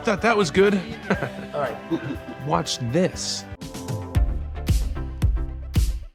thought that was good. All right. Watch this.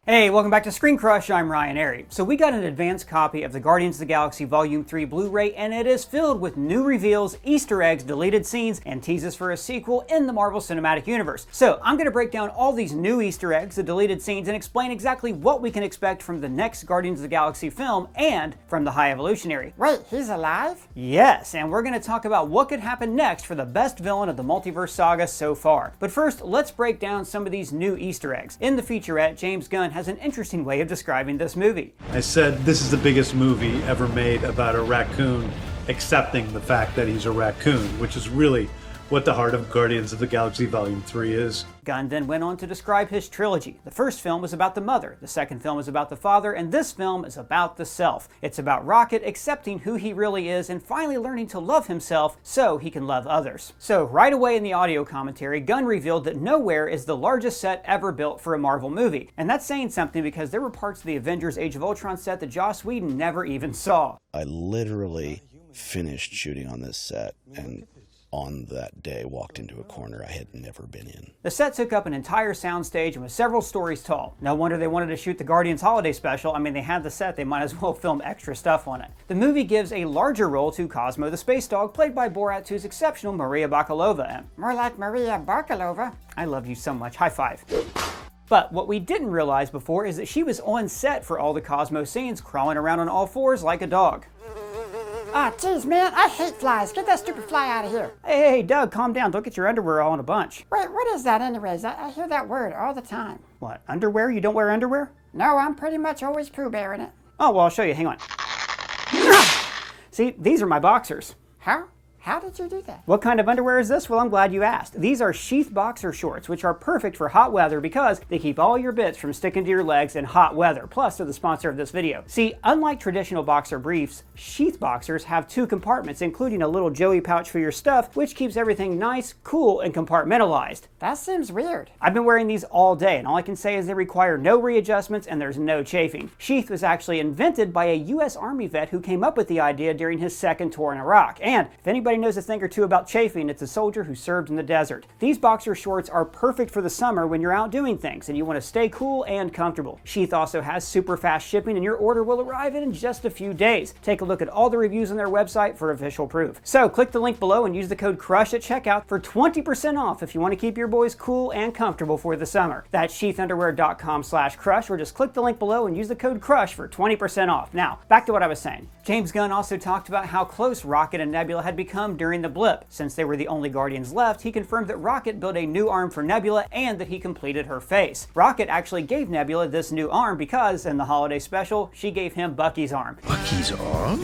Hey, welcome back to ScreenCrush. I'm Arey. So we got an advanced copy of the Guardians of the Galaxy Volume 3 Blu-ray, and it is filled with new reveals, Easter eggs, deleted scenes, and teases for a sequel in the Marvel Cinematic Universe. So I'm going to break down all these new Easter eggs, the deleted scenes, and explain exactly what we can expect from the next Guardians of the Galaxy film and from the High Evolutionary. Wait, he's alive? Yes, and we're going to talk about what could happen next for the best villain of the multiverse saga so far. But first, let's break down some of these new Easter eggs. In the featurette, James Gunn has an interesting way of describing this movie. I said this is the biggest movie ever made about a raccoon accepting the fact that he's a raccoon, which is really what the heart of Guardians of the Galaxy Volume 3 is. Gunn then went on to describe his trilogy. The first film was about the mother, the second film is about the father, and this film is about the self. It's about Rocket accepting who he really is and finally learning to love himself so he can love others. So right away in the audio commentary, Gunn revealed that Nowhere is the largest set ever built for a Marvel movie. And that's saying something because there were parts of the Avengers Age of Ultron set that Joss Whedon never even saw. I literally finished shooting on this set and on that day walked into a corner I had never been in. The set took up an entire soundstage and was several stories tall. No wonder they wanted to shoot the Guardians holiday special. I mean, they had the set, they might as well film extra stuff on it. The movie gives a larger role to Cosmo the Space Dog, played by Borat 2's exceptional Maria Bakalova. And More like Maria Bakalova. I love you so much. High five. But what we didn't realize before is that she was on set for all the Cosmo scenes, crawling around on all fours like a dog. Ah, geez, man, I hate flies. Get that stupid fly out of here. Hey, Doug, calm down. Don't get your underwear all in a bunch. Wait, what is that anyways? I hear that word all the time. What, underwear? You don't wear underwear? No, I'm pretty much always Pooh Bear in it. Oh, well, I'll show you. Hang on. See, these are my boxers. How? How did you do that? What kind of underwear is this? Well, I'm glad you asked. These are sheath boxer shorts, which are perfect for hot weather because they keep all your bits from sticking to your legs in hot weather. Plus, they're the sponsor of this video. See, unlike traditional boxer briefs, sheath boxers have two compartments, including a little joey pouch for your stuff, which keeps everything nice, cool, and compartmentalized. That seems weird. I've been wearing these all day, and all I can say is they require no readjustments and there's no chafing. Sheath was actually invented by a U.S. Army vet who came up with the idea during his second tour in Iraq. And if anybody knows a thing or two about chafing, it's a soldier who served in the desert. These boxer shorts are perfect for the summer when you're out doing things and you want to stay cool and comfortable. Sheath also has super fast shipping and your order will arrive in just a few days. Take a look at all the reviews on their website for official proof. So click the link below and use the code CRUSH at checkout for 20% off if you want to keep your boys cool and comfortable for the summer. That's sheathunderwear.com/crush, or just click the link below and use the code CRUSH for 20% off. Now, back to what I was saying. James Gunn also talked about how close Rocket and Nebula had become during the blip. Since they were the only Guardians left, he confirmed that Rocket built a new arm for Nebula and that he completed her face. Rocket actually gave Nebula this new arm because, in the holiday special, she gave him Bucky's arm. Bucky's arm?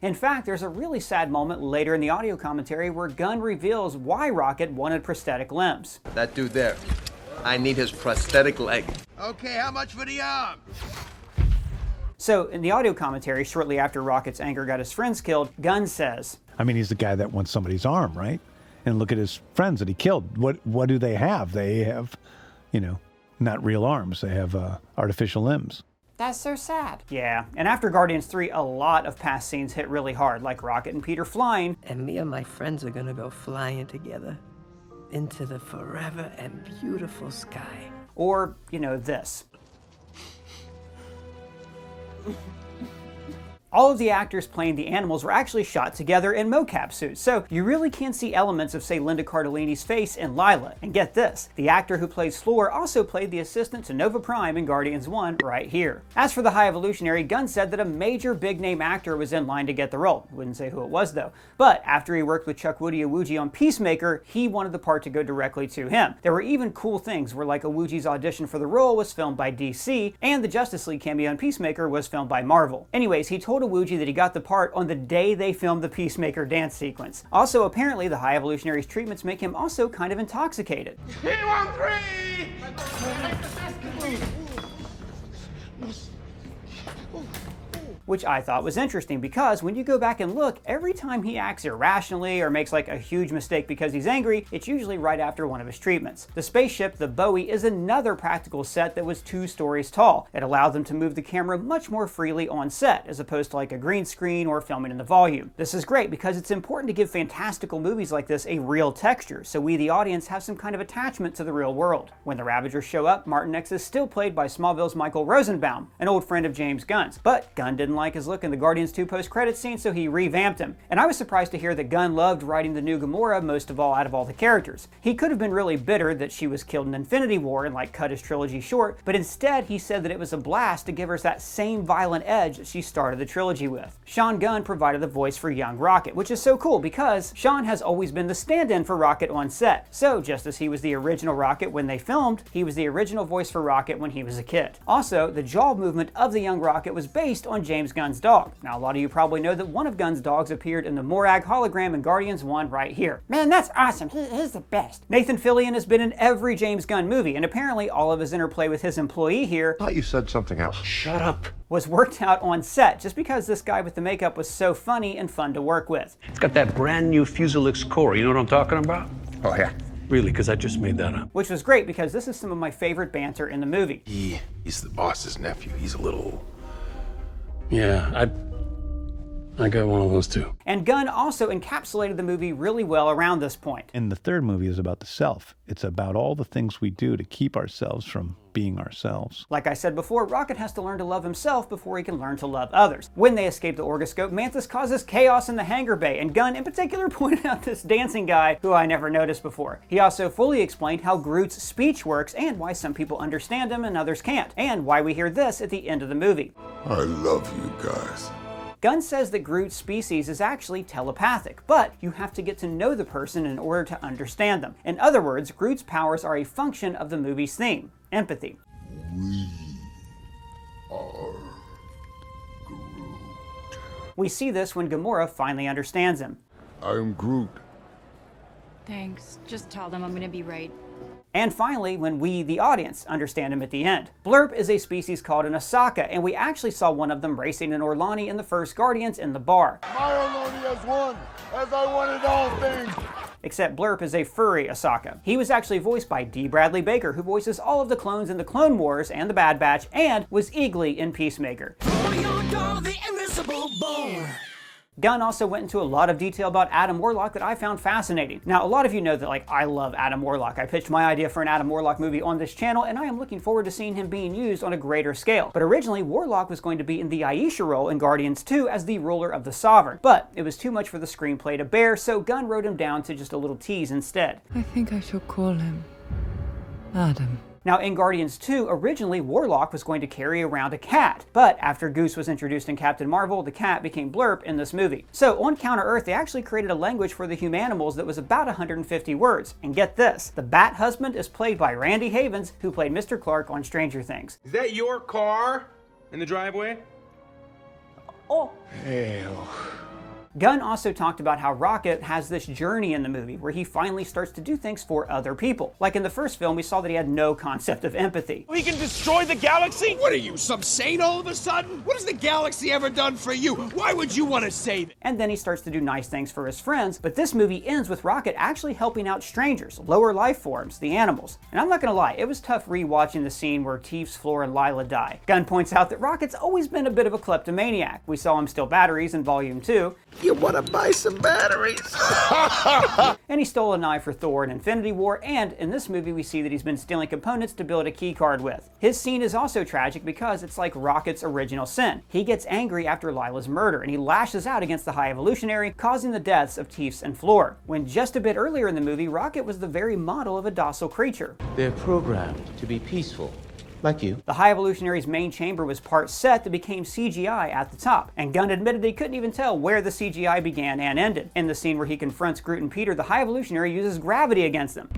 In fact, there's a really sad moment later in the audio commentary where Gunn reveals why Rocket wanted prosthetic limbs. That dude there. I need his prosthetic leg. Okay, how much for the arm? So, in the audio commentary, shortly after Rocket's anger got his friends killed, Gunn says, I mean, he's the guy that wants somebody's arm, right? And look at his friends that he killed. What do they have? They have, not real arms. They have artificial limbs. That's so sad. yeah. And after Guardians 3, a lot of past scenes hit really hard, like Rocket and Peter flying. And me and my friends are gonna go flying together into the forever and beautiful sky. Or, this. All of the actors playing the animals were actually shot together in mocap suits, so you really can see elements of, say, Linda Cardellini's face in Lila. And get this, the actor who plays Floor also played the assistant to Nova Prime in Guardians 1 right here. As for the High Evolutionary, Gunn said that a major big-name actor was in line to get the role. Wouldn't say who it was, though. But after he worked with Chuck Woody Awuji on Peacemaker, he wanted the part to go directly to him. There were even cool things where, like, Awuji's audition for the role was filmed by DC, and the Justice League cameo in Peacemaker was filmed by Marvel. Anyways, he told Awuji that he got the part on the day they filmed the Peacemaker dance sequence. Also, apparently, the High Evolutionary's treatments make him also kind of intoxicated. which I thought was interesting because when you go back and look, every time he acts irrationally or makes like a huge mistake because he's angry, it's usually right after one of his treatments. The spaceship, the Bowie, is another practical set that was 2 stories tall. It allowed them to move the camera much more freely on set, as opposed to like a green screen or filming in the volume. This is great because it's important to give fantastical movies like this a real texture, so we the audience have some kind of attachment to the real world. When the Ravagers show up, Martin X is still played by Smallville's Michael Rosenbaum, an old friend of James Gunn's. But Gunn didn't like his look in the Guardians 2 post-credits scene, so he revamped him. And I was surprised to hear that Gunn loved writing the new Gamora most of all out of all the characters. He could have been really bitter that she was killed in Infinity War and like cut his trilogy short, but instead he said that it was a blast to give her that same violent edge that she started the trilogy with. Sean Gunn provided the voice for young Rocket, which is so cool because Sean has always been the stand-in for Rocket on set. So just as he was the original Rocket when they filmed, he was the original voice for Rocket when he was a kid. Also, the jaw movement of the young Rocket was based on James Gunn's dog. Now a lot of you probably know that one of Gunn's dogs appeared in the Morag hologram in Guardians 1 right here. Man, that's awesome. He's the best. Nathan Fillion has been in every James Gunn movie, and apparently all of his interplay with his employee here I thought you said something else. Shut up. was worked out on set, just because this guy with the makeup was so funny and fun to work with. It's got that brand new Fuselix core. You know what I'm talking about? Oh, yeah. Really, because I just made that up. Which was great because this is some of my favorite banter in the movie. He's the boss's nephew. He's a little... Yeah, I got one of those too. And Gunn also encapsulated the movie really well around this point. And the third movie is about the self. It's about all the things we do to keep ourselves from being ourselves. Like I said before, Rocket has to learn to love himself before he can learn to love others. When they escape the Orgoscope, Mantis causes chaos in the hangar bay, and Gunn in particular pointed out this dancing guy who I never noticed before. He also fully explained how Groot's speech works and why some people understand him and others can't, and why we hear this at the end of the movie. I love you guys. Gunn says that Groot's species is actually telepathic, but you have to get to know the person in order to understand them. In other words, Groot's powers are a function of the movie's theme, empathy. We are Groot. We see this when Gamora finally understands him. I'm Groot. Thanks. Just tell them I'm gonna be right. And finally, when we, the audience, understand him at the end. Blurp is a species called an Asaka, and we actually saw one of them racing in Orlani in the first Guardians in the bar. My Orlani has won, as I wanted all things. Except Blurp is a furry Asaka. He was actually voiced by D. Bradley Baker, who voices all of the clones in the Clone Wars and the Bad Batch, and was Eagly in Peacemaker. Gunn also went into a lot of detail about Adam Warlock that I found fascinating. Now, a lot of you know that I love Adam Warlock. I pitched my idea for an Adam Warlock movie on this channel, and I am looking forward to seeing him being used on a greater scale. But originally, Warlock was going to be in the Aisha role in Guardians 2 as the ruler of the Sovereign. But it was too much for the screenplay to bear, so Gunn wrote him down to just a little tease instead. I think I shall call him Adam. Now, in Guardians 2, originally Warlock was going to carry around a cat, but after Goose was introduced in Captain Marvel, the cat became Blurp in this movie. So on Counter-Earth, they actually created a language for the humanimals that was about 150 words. And get this, the Bat Husband is played by Randy Havens, who played Mr. Clark on Stranger Things. Is that your car in the driveway? Oh. Ew. Gunn also talked about how Rocket has this journey in the movie where he finally starts to do things for other people. Like in the first film, we saw that he had no concept of empathy. We can destroy the galaxy? What are you, some saint all of a sudden? What has the galaxy ever done for you? Why would you want to save it? And then he starts to do nice things for his friends, but this movie ends with Rocket actually helping out strangers, lower life forms, the animals. And I'm not gonna lie, it was tough rewatching the scene where Teefs, Floor, and Lila die. Gunn points out that Rocket's always been a bit of a kleptomaniac. We saw him steal batteries in Volume 2. You want to buy some batteries? And he stole a knife for Thor in Infinity War, and in this movie we see that he's been stealing components to build a key card with. His scene is also tragic because it's like Rocket's original sin. He gets angry after Lila's murder, and he lashes out against the High Evolutionary, causing the deaths of Teefs and Floor. When just a bit earlier in the movie, Rocket was the very model of a docile creature. They're programmed to be peaceful. Like you. The High Evolutionary's main chamber was part set that became CGI at the top, and Gunn admitted he couldn't even tell where the CGI began and ended. In the scene where he confronts Groot and Peter, the High Evolutionary uses gravity against them.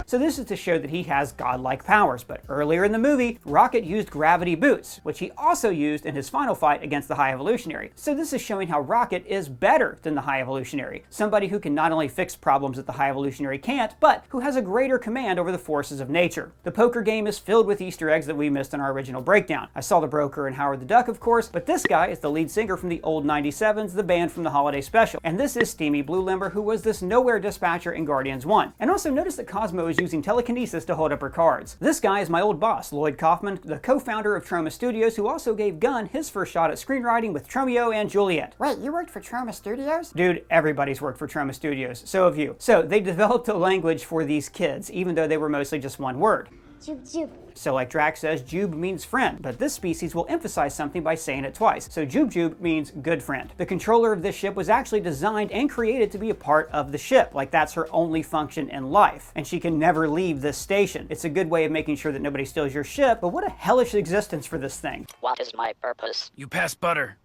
So this is to show that he has godlike powers, but earlier in the movie, Rocket used gravity boots, which he also used in his final fight against the High Evolutionary. So this is showing how Rocket is better than the High Evolutionary, somebody who can not only fix problems that the High Evolutionary can't, but who has a greater command over the forces of nature. The poker game is filled with Easter eggs that we missed in our original breakdown. I saw the broker and Howard the Duck, of course, but this guy is the lead singer from the old 97s, the band from the holiday special. And this is Steamy Blue Limber, who was this nowhere dispatcher in Guardians 1. And also notice that Cosmo is using telekinesis to hold up her cards. This guy is my old boss, Lloyd Kaufman, the co-founder of Troma Studios, who also gave Gunn his first shot at screenwriting with Tromeo and Juliet. Wait, you worked for Troma Studios? Dude, everybody's worked for Troma Studios. So have you. So they developed a language for these kids, even though they were mostly just one word. Jube, jube. So like Drax says, Jube means friend, but this species will emphasize something by saying it twice. So Jube Jube means good friend. The controller of this ship was actually designed and created to be a part of the ship, like that's her only function in life, and she can never leave this station. It's a good way of making sure that nobody steals your ship, but what a hellish existence for this thing. What is my purpose? You pass butter.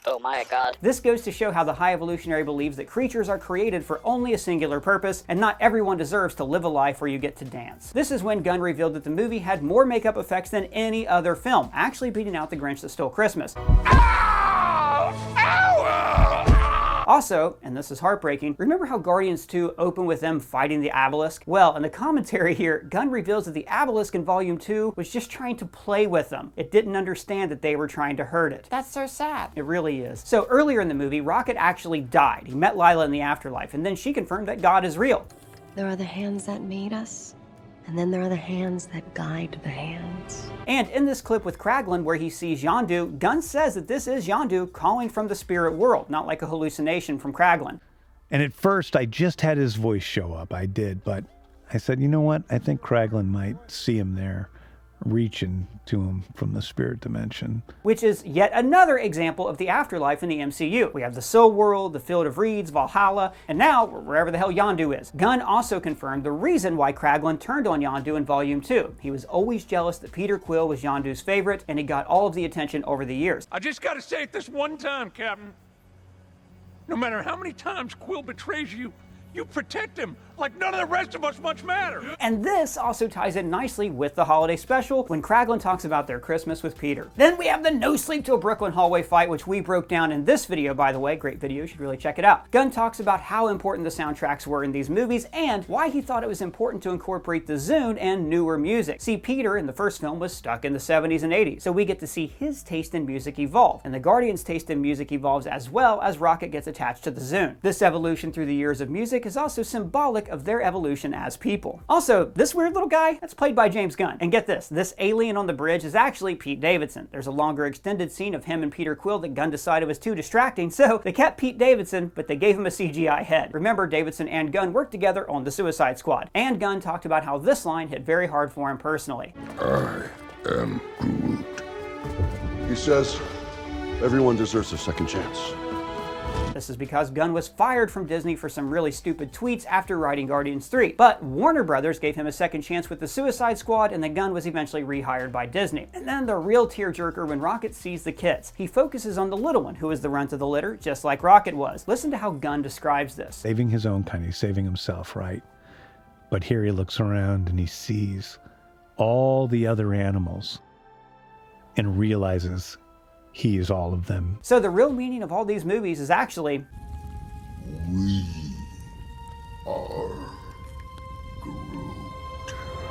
Oh my god. This goes to show how the High Evolutionary believes that creatures are created for only a singular purpose, and not everyone deserves to live a life where you get to dance. This is when Gunn revealed that the movie had more makeup effects than any other film, actually beating out The Grinch That Stole Christmas. Also, and this is heartbreaking, remember how Guardians 2 opened with them fighting the Obelisk? Well, in the commentary here, Gunn reveals that the Obelisk in Volume 2 was just trying to play with them. It didn't understand that they were trying to hurt it. That's so sad. It really is. So earlier in the movie, Rocket actually died. He met Lila in the afterlife, and then she confirmed that God is real. There are the hands that made us, and then there are the hands that guide the hands. And in this clip with Kraglin where he sees Yondu, Gunn says that this is Yondu calling from the spirit world, not like a hallucination from Kraglin. And at first, I just had his voice show up. I did, but I said, you know what? I think Kraglin might see him there, reaching to him from the spirit dimension. Which is yet another example of the afterlife in the MCU. We have the Soul World, the Field of Reeds, Valhalla, and now wherever the hell Yondu is. Gunn also confirmed the reason why Kraglin turned on Yondu in Volume 2. He was always jealous that Peter Quill was Yondu's favorite, and he got all of the attention over the years. I just gotta say it this one time, Captain. No matter how many times Quill betrays you, you protect him like none of the rest of us much matter. And this also ties in nicely with the holiday special when Kraglin talks about their Christmas with Peter. Then we have the No Sleep Till Brooklyn hallway fight, which we broke down in this video, by the way. Great video, you should really check it out. Gunn talks about how important the soundtracks were in these movies and why he thought it was important to incorporate the Zune and newer music. See, Peter in the first film was stuck in the 70s and 80s, so we get to see his taste in music evolve. And the Guardians' taste in music evolves as well as Rocket gets attached to the Zune. This evolution through the years of music is also symbolic of their evolution as people. Also, this weird little guy, that's played by James Gunn. And get this alien on the bridge is actually Pete Davidson. There's a longer extended scene of him and Peter Quill that Gunn decided was too distracting, so they kept Pete Davidson, but they gave him a CGI head. Remember, Davidson and Gunn worked together on The Suicide Squad. And Gunn talked about how this line hit very hard for him personally. I am Groot. He says, everyone deserves a second chance. This is because Gunn was fired from Disney for some really stupid tweets after writing Guardians 3. But Warner Brothers gave him a second chance with the Suicide Squad, and then Gunn was eventually rehired by Disney. And then the real tearjerker when Rocket sees the kids. He focuses on the little one, who is the runt of the litter, just like Rocket was. Listen to how Gunn describes this. Saving his own kind, he's saving himself, right? But here he looks around and he sees all the other animals and realizes he is all of them. So the real meaning of all these movies is actually, we are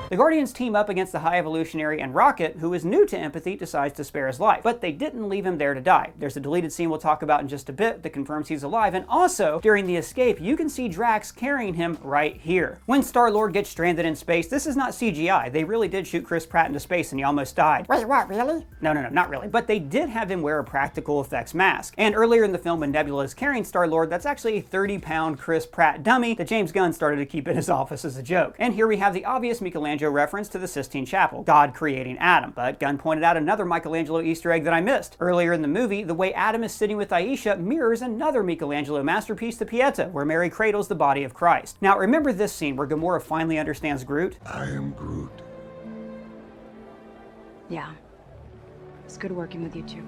the Guardians team up against the High Evolutionary, and Rocket, who is new to empathy, decides to spare his life. But they didn't leave him there to die. There's a deleted scene we'll talk about in just a bit that confirms he's alive, and also, during the escape, you can see Drax carrying him right here. When Star-Lord gets stranded in space, this is not CGI. They really did shoot Chris Pratt into space and he almost died. Wait, what, really? No, not really. But they did have him wear a practical effects mask. And earlier in the film when Nebula is carrying Star-Lord, that's actually a 30-pound Chris Pratt dummy that James Gunn started to keep in his office as a joke. And here we have the obvious Michelangelo reference to the Sistine Chapel, God creating Adam. But Gunn pointed out another Michelangelo Easter egg that I missed. Earlier in the movie, the way Adam is sitting with Aisha mirrors another Michelangelo masterpiece, the Pieta, where Mary cradles the body of Christ. Now remember this scene where Gamora finally understands Groot? I am Groot. Yeah. It's good working with you two.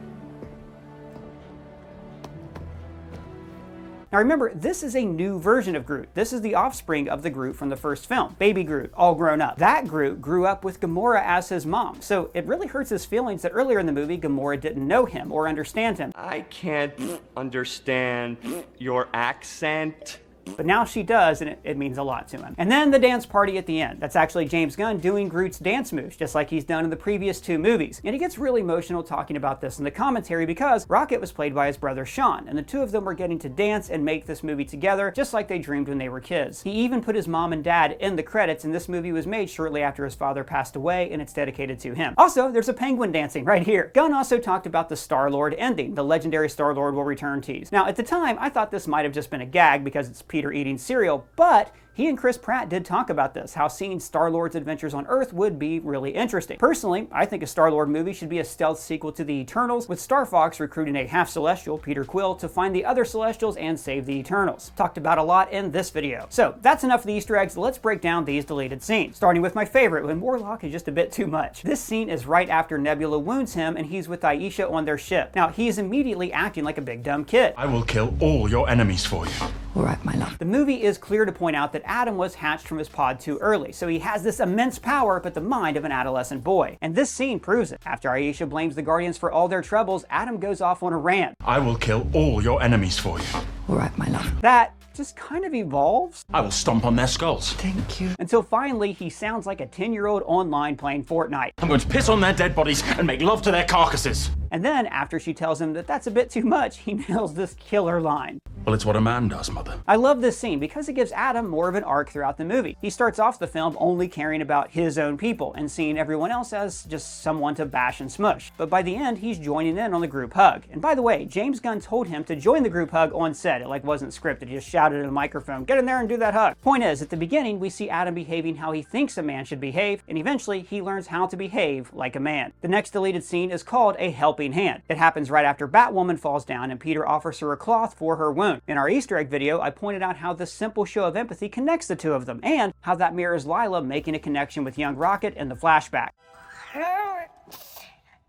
Now remember, this is a new version of Groot. This is the offspring of the Groot from the first film. Baby Groot, all grown up. That Groot grew up with Gamora as his mom, so it really hurts his feelings that earlier in the movie, Gamora didn't know him or understand him. I can't understand your accent. But now she does, and it means a lot to him. And then the dance party at the end. That's actually James Gunn doing Groot's dance moves, just like he's done in the previous 2 movies. And he gets really emotional talking about this in the commentary because Rocket was played by his brother Sean, and the 2 of them were getting to dance and make this movie together, just like they dreamed when they were kids. He even put his mom and dad in the credits, and this movie was made shortly after his father passed away, and it's dedicated to him. Also, there's a penguin dancing right here. Gunn also talked about the Star-Lord ending, the legendary Star-Lord will return tease. Now, at the time, I thought this might have just been a gag because it's Peter eating cereal, but he and Chris Pratt did talk about this, how seeing Star-Lord's adventures on Earth would be really interesting. Personally, I think a Star-Lord movie should be a stealth sequel to the Eternals, with Star Fox recruiting a half-Celestial, Peter Quill, to find the other Celestials and save the Eternals. Talked about a lot in this video. So that's enough of the Easter eggs, let's break down these deleted scenes. Starting with my favorite, when Warlock is just a bit too much. This scene is right after Nebula wounds him and he's with Aisha on their ship. Now, he is immediately acting like a big dumb kid. I will kill all your enemies for you. All right, my love. The movie is clear to point out that Adam was hatched from his pod too early, so he has this immense power but the mind of an adolescent boy. And this scene proves it. After Aisha blames the Guardians for all their troubles, Adam goes off on a rant. I will kill all your enemies for you. All right, my love. That just kind of evolves. I will stomp on their skulls. Thank you. Until finally, he sounds like a 10-year-old online playing Fortnite. I'm going to piss on their dead bodies and make love to their carcasses. And then, after she tells him that that's a bit too much, he nails this killer line. Well, it's what a man does, Mother. I love this scene because it gives Adam more of an arc throughout the movie. He starts off the film only caring about his own people and seeing everyone else as just someone to bash and smush. But by the end, he's joining in on the group hug. And by the way, James Gunn told him to join the group hug on set. It wasn't scripted. He just shouted in a microphone, "Get in there and do that hug." Point is, at the beginning, we see Adam behaving how he thinks a man should behave, and eventually he learns how to behave like a man. The next deleted scene is called a helping hand. It happens right after Batwoman falls down and Peter offers her a cloth for her wound. In our Easter egg video, I pointed out how this simple show of empathy connects the 2 of them, and how that mirrors Lila making a connection with young Rocket in the flashback.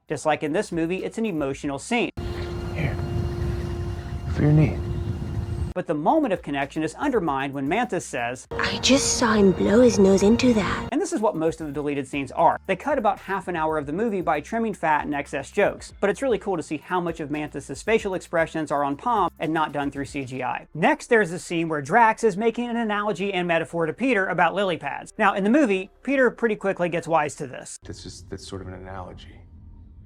Just like in this movie, it's an emotional scene. Here, for your knee. But the moment of connection is undermined when Mantis says, I just saw him blow his nose into that. And this is what most of the deleted scenes are. They cut about half an hour of the movie by trimming fat and excess jokes, but it's really cool to see how much of Mantis's facial expressions are on palm and not done through CGI. Next, there's a scene where Drax is making an analogy and metaphor to Peter about lily pads. Now, in the movie, Peter pretty quickly gets wise to this. That's sort of an analogy.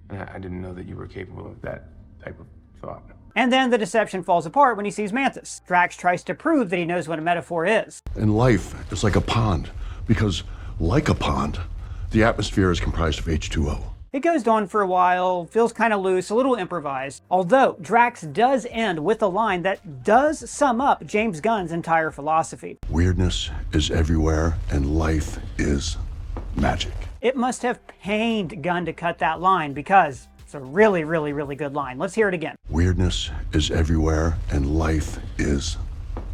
And I didn't know that you were capable of that type of thought. And then the deception falls apart when he sees Mantis. Drax tries to prove that he knows what a metaphor is. And life is like a pond, because like a pond, the atmosphere is comprised of H2O. It goes on for a while, feels kind of loose, a little improvised, although Drax does end with a line that does sum up James Gunn's entire philosophy. Weirdness is everywhere, and life is magic. It must have pained Gunn to cut that line because it's a really, really, really good line. Let's hear it again. Weirdness is everywhere, and life is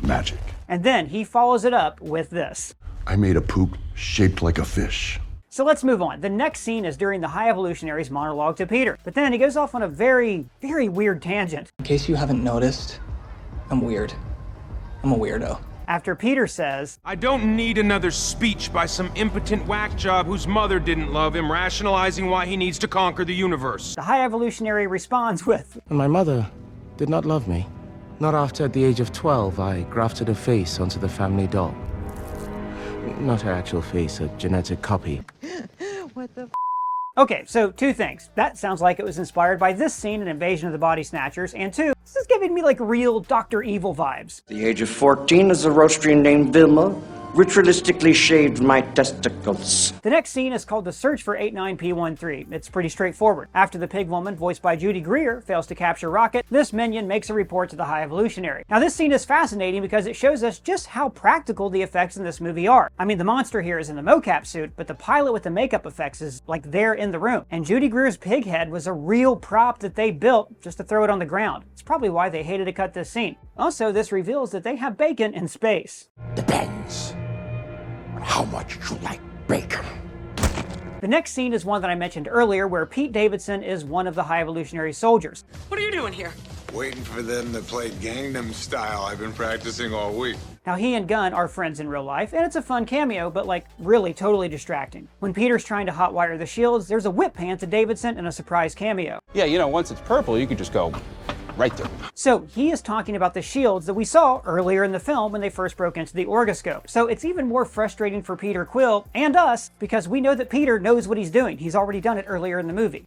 magic. And then he follows it up with this. I made a poop shaped like a fish. So let's move on. The next scene is during the High Evolutionary's monologue to Peter. But then he goes off on a very, very weird tangent. In case you haven't noticed, I'm weird. I'm a weirdo. After Peter says, I don't need another speech by some impotent whack job whose mother didn't love him, rationalizing why he needs to conquer the universe. The High Evolutionary responds with, My mother did not love me. Not after, at the age of 12, I grafted a face onto the family doll. Not her actual face, a genetic copy. What the f? Okay, so 2 things. That sounds like it was inspired by this scene in Invasion of the Body Snatchers, and 2, this is giving me like real Dr. Evil vibes. At the age of 14, as a roastery named Vilma ritualistically shaved my testicles. The next scene is called The Search for 89P13. It's pretty straightforward. After the pig woman, voiced by Judy Greer, fails to capture Rocket, this minion makes a report to the High Evolutionary. Now this scene is fascinating because it shows us just how practical the effects in this movie are. I mean, the monster here is in the mocap suit, but the pilot with the makeup effects is like there in the room. And Judy Greer's pig head was a real prop that they built just to throw it on the ground. It's probably why they hated to cut this scene. Also, this reveals that they have bacon in space. Depends on how much you like bacon. The next scene is one that I mentioned earlier, where Pete Davidson is one of the High Evolutionary soldiers. What are you doing here? Waiting for them to play Gangnam Style. I've been practicing all week. Now, he and Gunn are friends in real life, and it's a fun cameo, but like really totally distracting. When Peter's trying to hotwire the shields, there's a whip pan to Davidson and a surprise cameo. Yeah, you know, once it's purple, you could just go right through. So he is talking about the shields that we saw earlier in the film when they first broke into the orgoscope. So it's even more frustrating for Peter Quill and us, because we know that Peter knows what he's doing. He's already done it earlier in the movie.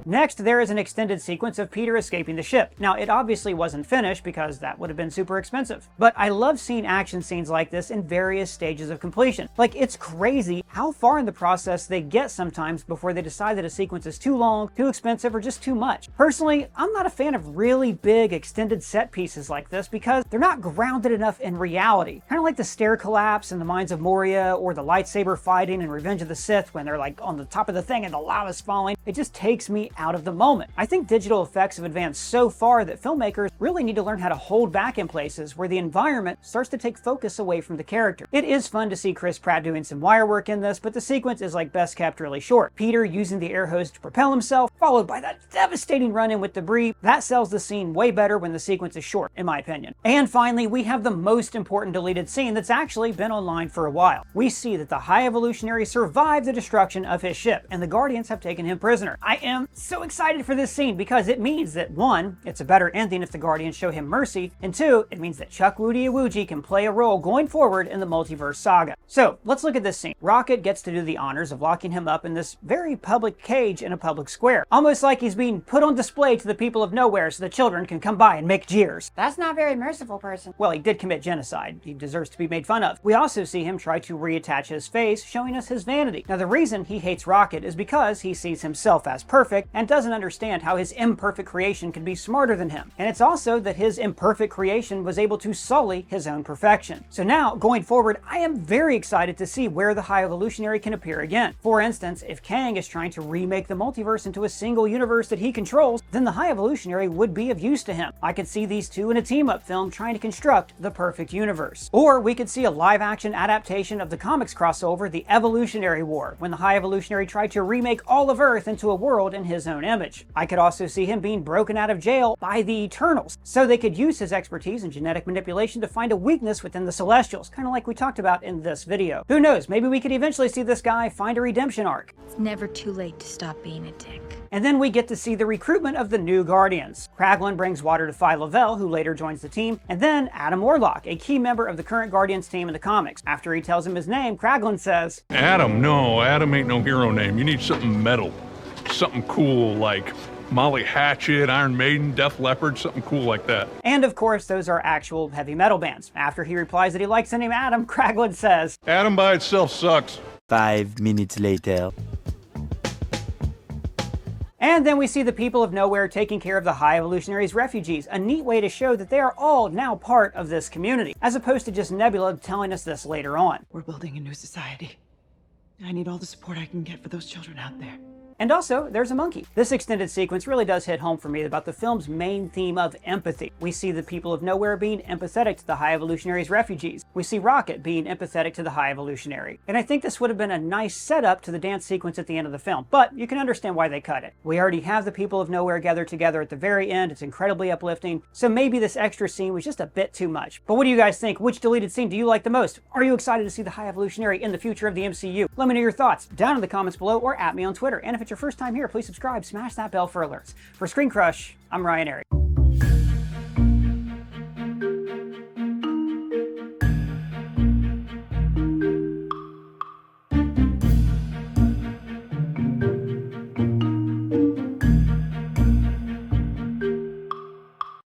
Next, there is an extended sequence of Peter escaping the ship. Now, it obviously wasn't finished because that would have been super expensive. But I love seeing action scenes like this in various stages of completion. Like, it's crazy how far in the process they get sometimes before they decide that a sequence is too long, too expensive, or just too much. Personally, I'm not a fan of really big extended set pieces like this because they're not grounded enough in reality. Kind of like the stair collapse in the Mines of Moria, or the lightsaber fighting in Revenge of the Sith when they're like on the top of the thing and the lava's falling. It just takes me out of the moment. I think digital effects have advanced so far that filmmakers really need to learn how to hold back in places where the environment starts to take focus away from the character. It is fun to see Chris Pratt doing some wire work in this, but the sequence is like best kept really short. Peter using the air hose to propel himself, followed by that devastating run-in with debris. That sells the scene way better when the sequence is short, in my opinion. And finally, we have the most important deleted scene that's actually been online for a while. We see that the High Evolutionary survived the destruction of his ship, and the Guardians have taken him prisoner. I am so excited for this scene because it means that, one, it's a better ending if the Guardians show him mercy, and two, it means that Chuck Woody Awoogie can play a role going forward in the multiverse saga. So let's look at this scene. Rocket gets to do the honors of locking him up in this very public cage in a public square, almost like he's being put on display to the people of nowhere so the children can come by and make jeers. That's not very merciful, person. Well, he did commit genocide. He deserves to be made fun of. We also see him try to reattach his face, showing us his vanity. Now, the reason he hates Rocket is because he sees himself as perfect and doesn't understand how his imperfect creation can be smarter than him. And it's also that his imperfect creation was able to sully his own perfection. So now, going forward, I am very excited to see where the High Evolutionary can appear again. For instance, if Kang is trying to remake the multiverse into a single universe that he controls, then the High Evolutionary would be of use to him. I could see these two in a team-up film trying to construct the perfect universe. Or we could see a live-action adaptation of the comics crossover, The Evolutionary War, when the High Evolutionary tried to remake all of Earth into a world in his own image. I could also see him being broken out of jail by the Eternals, so they could use his expertise in genetic manipulation to find a weakness within the Celestials, kind of like we talked about in this video. Who knows, maybe we could eventually see this guy find a redemption arc. It's never too late to stop being a dick. And then we get to see the recruitment of the new Guardians. Kraglin brings water to Phi Lavelle, who later joins the team, and then Adam Warlock, a key member of the current Guardians team in the comics. After he tells him his name, Kraglin says, Adam, no, Adam ain't no hero name. You need something metal. Something cool like Molly Hatchet, Iron Maiden, Def Leppard, something cool like that. And of course, those are actual heavy metal bands. After he replies that he likes the name Adam, Kraglin says, Adam by itself sucks. 5 minutes later. And then we see the people of Nowhere taking care of the High Evolutionary's refugees, a neat way to show that they are all now part of this community, as opposed to just Nebula telling us this later on. We're building a new society. I need all the support I can get for those children out there. And also, there's a monkey. This extended sequence really does hit home for me about the film's main theme of empathy. We see the people of Nowhere being empathetic to the High Evolutionary's refugees. We see Rocket being empathetic to the High Evolutionary. And I think this would have been a nice setup to the dance sequence at the end of the film, but you can understand why they cut it. We already have the people of Nowhere gathered together at the very end. It's incredibly uplifting, so maybe this extra scene was just a bit too much. But what do you guys think? Which deleted scene do you like the most? Are you excited to see the High Evolutionary in the future of the MCU? Let me know your thoughts down in the comments below or at me on Twitter. And if it's your first time here, please subscribe, smash that bell for alerts. For ScreenCrush, I'm Ryan Arey.